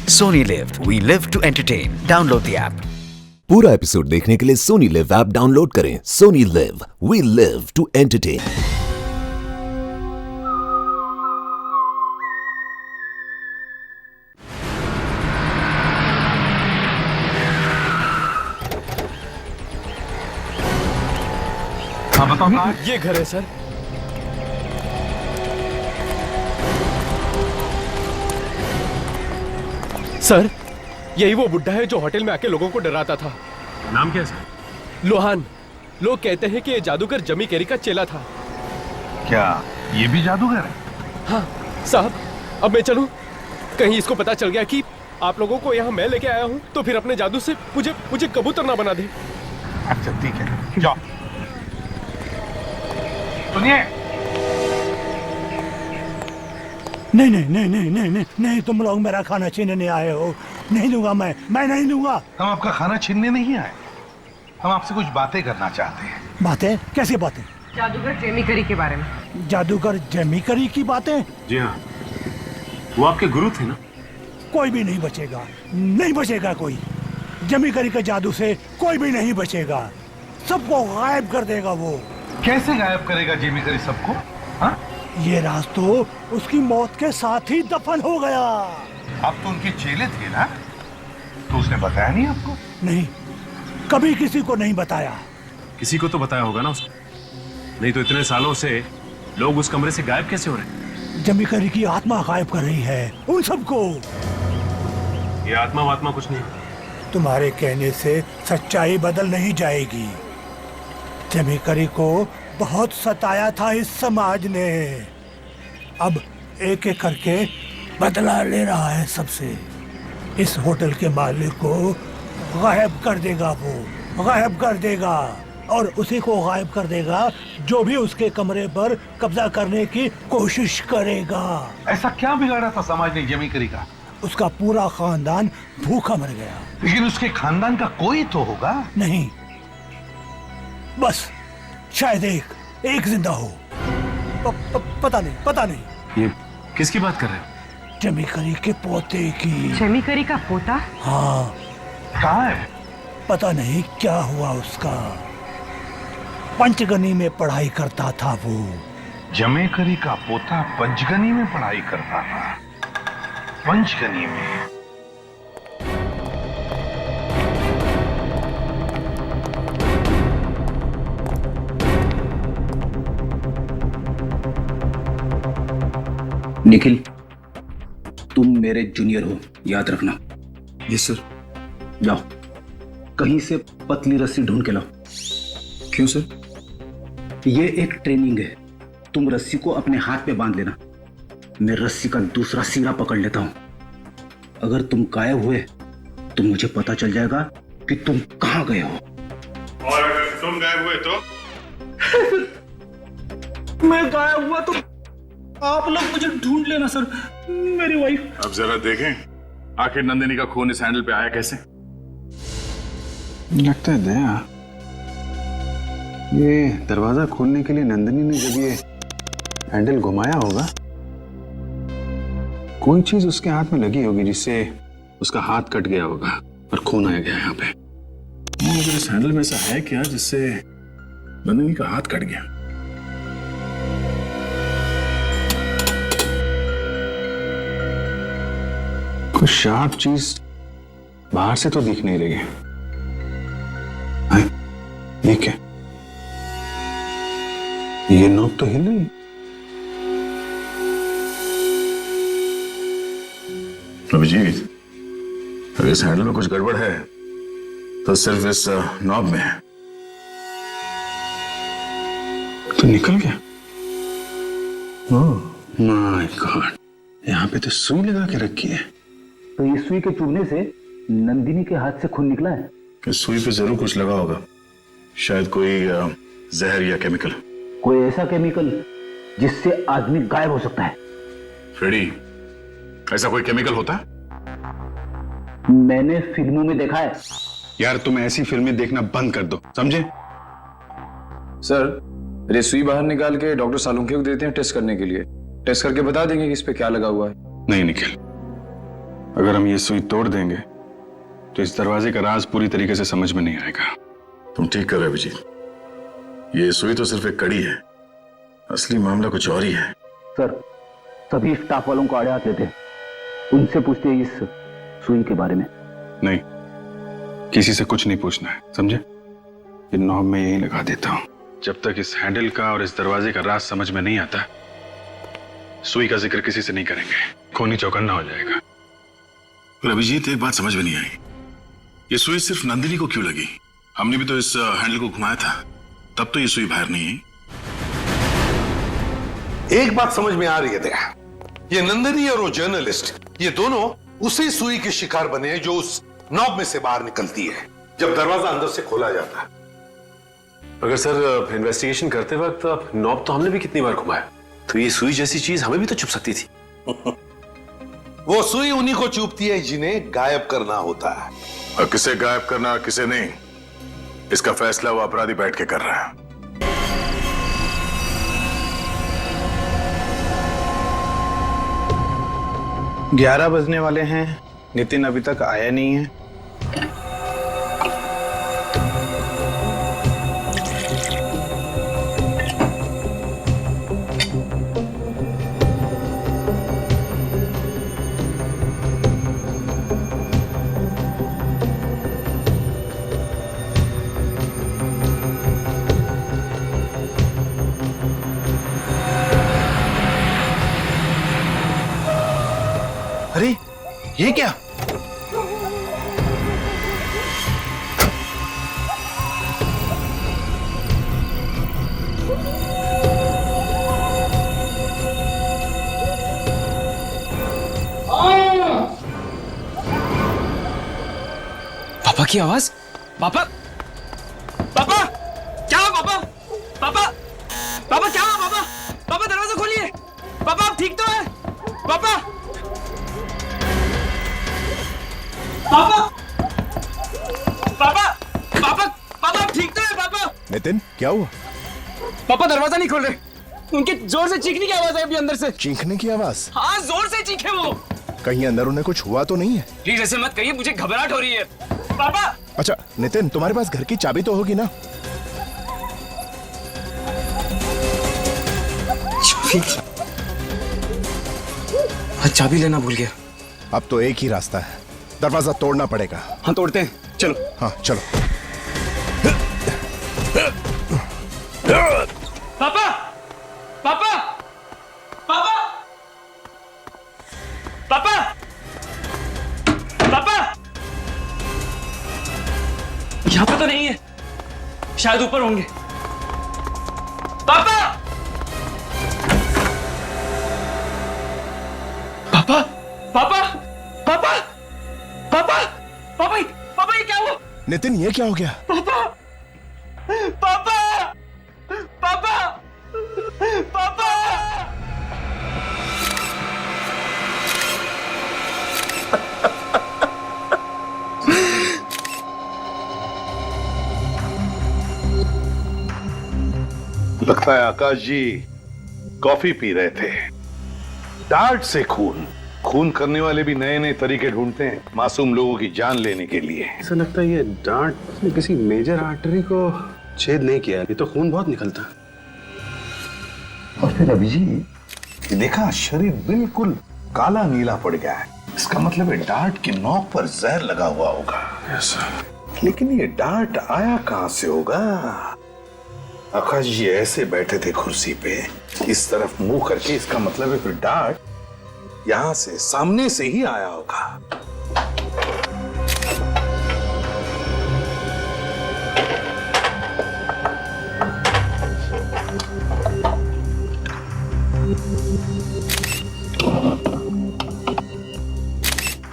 Sony Live. We live to entertain. Download the app. पूरा episode देखने के लिए सोनी लिव ऐप डाउनलोड करें। Sony LIV, we live to entertain. हाँ बताओ। ये घर है सर। सर, यही वो बुड्ढा है जो होटल में आके लोगों को डराता था। नाम क्या है सर? लोहान। लोग कहते हैं कि ये जादूगर जमी कैरी का चेला था। क्या ये भी जादूगर है? हाँ साहब, अब मैं चलूं? कहीं इसको पता चल गया कि आप लोगों को यहाँ मैं लेके आया हूँ तो फिर अपने जादू से मुझे कबूतर ना बना दे। अच्छा ठीक है, जाओ। सुनिए, नहीं नहीं नहीं नहीं नहीं नहीं नहीं, तुम लोग मेरा खाना छीनने आए हो। नहीं दूंगा, मैं नहीं दूंगा। हम आपका खाना छीनने नहीं आए, हम आपसे कुछ बातें करना चाहते हैं। बातें? कैसी बातें? जादूगर जेमी करी के बारे में। जादूगर जेमी करी की बातें? जी हाँ, वो आपके गुरु थे ना? कोई भी नहीं बचेगा, नहीं बचेगा कोई। जेमी करी के जादू से कोई भी नहीं बचेगा, सबको गायब कर देगा वो। कैसे गायब करेगा जेमी करी सबको? हाँ? ये राज तो उसकी मौत के साथ ही दफन हो गया। आप तो उनके चेले थे ना, तो उसने बताया नहीं आपको? नहीं, कभी किसी को नहीं बताया। किसी को तो बताया होगा ना उसने, नहीं तो इतने सालों से लोग उस कमरे से गायब कैसे हो रहे हैं? जेमी करी की आत्मा गायब कर रही है उन सबको। ये आत्मा वात्मा कुछ नहीं। तुम्हारे कहने से सच्चाई बदल नहीं जाएगी। जेमी करी को बहुत सताया था इस समाज ने, अब एक एक करके बदला ले रहा है सबसे। इस होटल के मालिक को गायब कर देगा वो, गायब कर देगा। और उसी को गायब कर देगा जो भी उसके कमरे पर कब्जा करने की कोशिश करेगा। ऐसा क्या बिगाड़ा था समाज ने जेमी करी का? उसका पूरा खानदान भूखा मर गया। लेकिन उसके खानदान का कोई तो होगा। नहीं, बस शायद एक जिंदा हो। पता नहीं। ये किसकी बात कर रहे हैं? जेमी करी के पोते की। जेमी करी का पोता? हाँ, कहाँ है? पता नहीं क्या हुआ उसका। पंचगनी में पढ़ाई करता था वो। जेमी करी का पोता पंचगनी में पढ़ाई करता था? पंचगनी में? निखिल, तुम मेरे जूनियर हो, याद रखना। Yes sir. जाओ, कहीं से पतली रस्सी ढूंढ के लाओ। क्यों सर? ये एक ट्रेनिंग है, तुम रस्सी को अपने हाथ पे बांध लेना, मैं रस्सी का दूसरा सिरा पकड़ लेता हूं। अगर तुम गायब हुए तो मुझे पता चल जाएगा कि तुम कहां गए हो। और अगर तुम गायब हुए तो? मैं गायब हुआ तो आप लोग मुझे ढूंढ लेना सर, मेरी वाइफ। अब जरा देखें आखिर नंदिनी का खून इस हैंडल पे आया कैसे। लगता है दया, ये दरवाजा खोलने के लिए नंदिनी ने जब ये हैंडल घुमाया होगा, कोई चीज उसके हाथ में लगी होगी जिससे उसका हाथ कट गया होगा और खून आ गया यहाँ पे। मगर इस हैंडल में ऐसा है क्या जिससे नंदिनी का हाथ कट गया? कुछ शार्प चीज बाहर से तो दिख नहीं रही है। ये क्या? ये नोक तो हिल रही। अभिजीत, अगर इस हैंडल में कुछ गड़बड़ है तो सिर्फ इस नॉब में है। तो निकल गया। ओह माय गॉड, यहाँ पे तो सुई लगा के रखी है। तो ये सुई के चुभने से नंदिनी के हाथ से खून निकला है। इस सुई पे जरूर कुछ लगा होगा, शायद कोई जहर या केमिकल। कोई ऐसा केमिकल जिससे आदमी गायब हो सकता है। फ्रेडी, ऐसा कोई केमिकल होता है? मैंने फिल्मों में देखा है। यार तुम ऐसी फिल्में देखना बंद कर दो, समझे? सर, ये सुई बाहर निकाल के डॉक्टर सालुंखे को देते हैं टेस्ट करने के लिए। टेस्ट करके बता देंगे कि इस पे क्या लगा हुआ है। नहीं निखिल, अगर हम ये सुई तोड़ देंगे तो इस दरवाजे का राज पूरी तरीके से समझ में नहीं आएगा। तुम ठीक कर रहे हो अभिजीत। ये सुई तो सिर्फ एक कड़ी है, असली मामला कुछ और ही है। सर, सभी स्टाफ वालों को आड़े हाथ लेते हैं, उनसे पूछते हैं इस सुई के बारे में। नहीं, किसी से कुछ नहीं पूछना है, समझे? ये नॉब में यही लगा देता हूं। जब तक इस हैंडल का और इस दरवाजे का राज समझ में नहीं आता, सुई का जिक्र किसी से नहीं करेंगे, खूनी चौकन्ना हो जाएगा। पर अभिजीत, एक बात समझ में नहीं आई, ये सुई सिर्फ नंदिनी को क्यों लगी? हमने भी तो इस हैंडल को घुमाया था, तब तो ये सुई बाहर नहीं आई। एक बात समझ में आ रही है दया, ये नंदिनी और वो जर्नलिस्ट, ये दोनों उसी सुई के शिकार बने हैं जो उस नॉब में से बाहर निकलती है जब दरवाजा अंदर से खोला जाता है। अगर सर इन्वेस्टिगेशन करते वक्त अब नॉब तो हमने भी कितनी बार घुमाया, तो ये सुई जैसी चीज हमें भी तो चुभ सकती थी। वो सुई उन्हीं को चुभती है जिन्हें गायब करना होता है। और किसे गायब करना किसे नहीं, इसका फैसला वो अपराधी बैठ के कर रहा है। 11 बजने वाले हैं, नितिन अभी तक आया नहीं है। अरे ये क्या? पापा की आवाज। पापा, पापा क्या हुआ? पापा, पापा, पापा क्या हुआ? पापा, पापा दरवाजा खोलिए। पापा आप ठीक तो है? पापा, पापा, पापा, पापा, पापा आप ठीक तो है? पापा। नितिन, क्या हुआ? पापा दरवाजा नहीं खोल रहे, उनके जोर से चीखने की आवाज है अभी अंदर से। चीखने की आवाज? हाँ, जोर से चीखे वो। कहीं अंदर उन्हें कुछ हुआ तो नहीं है? प्लीज ऐसे मत कहिए, मुझे घबराहट हो रही है। पापा। अच्छा नितिन, तुम्हारे पास घर की चाबी तो होगी ना? चाबी लेना भूल गया। अब तो एक ही रास्ता है, दरवाजा तोड़ना पड़ेगा। हाँ तोड़ते हैं, चलो। हाँ चलो। पापा, पापा, पापा, पापा, पापा, यहाँ पे तो नहीं है, शायद ऊपर होंगे। पापा, पापा, पापा, पापा, पापा, पापा, पापा ये क्या हुआ? नितिन ये क्या हो गया? पापा, पापा, पापा, पापा। लगता है आकाश जी कॉफी पी रहे थे। डांट से खून, खून करने वाले भी नए नए तरीके ढूंढते हैं मासूम लोगों की जान लेने के लिए। ऐसा लगता है ये डांट ने किसी मेजर आर्टरी को छेद नहीं किया, ये तो खून बहुत निकलता है। और फिर अभिजीत, ये देखा शरीर बिल्कुल काला नीला पड़ गया है, इसका मतलब है डांट की नोक पर जहर लगा हुआ होगा। लेकिन ये डांट आया कहां से होगा? आकाश जी ऐसे बैठे थे कुर्सी पे, इस तरफ मुंह करके, इसका मतलब है फिर डांट यहां से सामने से ही आया होगा।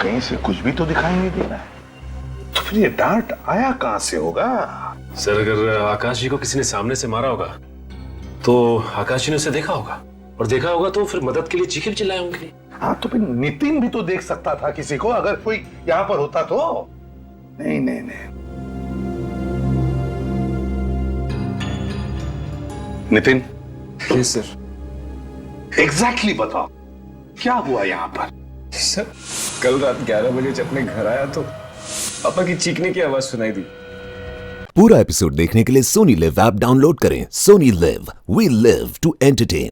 कहीं से कुछ भी तो दिखाई नहीं दे रहा है, तो फिर ये डांट आया कहां से होगा? सर अगर आकाश जी को किसी ने सामने से मारा होगा तो आकाश जी ने उसे देखा होगा, और देखा होगा तो फिर मदद के लिए चीखे भी चिल्लाए होंगे। हाँ तो फिर नितिन भी तो देख सकता था किसी को, अगर कोई यहां पर होता तो। नहीं नहीं नहीं, नितिन। Yes sir. एग्जैक्टली बताओ क्या हुआ यहां पर? सर कल रात 11 बजे जब मैं घर आया तो पापा की चीखने की आवाज सुनाई दी। पूरा एपिसोड देखने के लिए सोनी लिव ऐप डाउनलोड करें। Sony LIV, we live to entertain.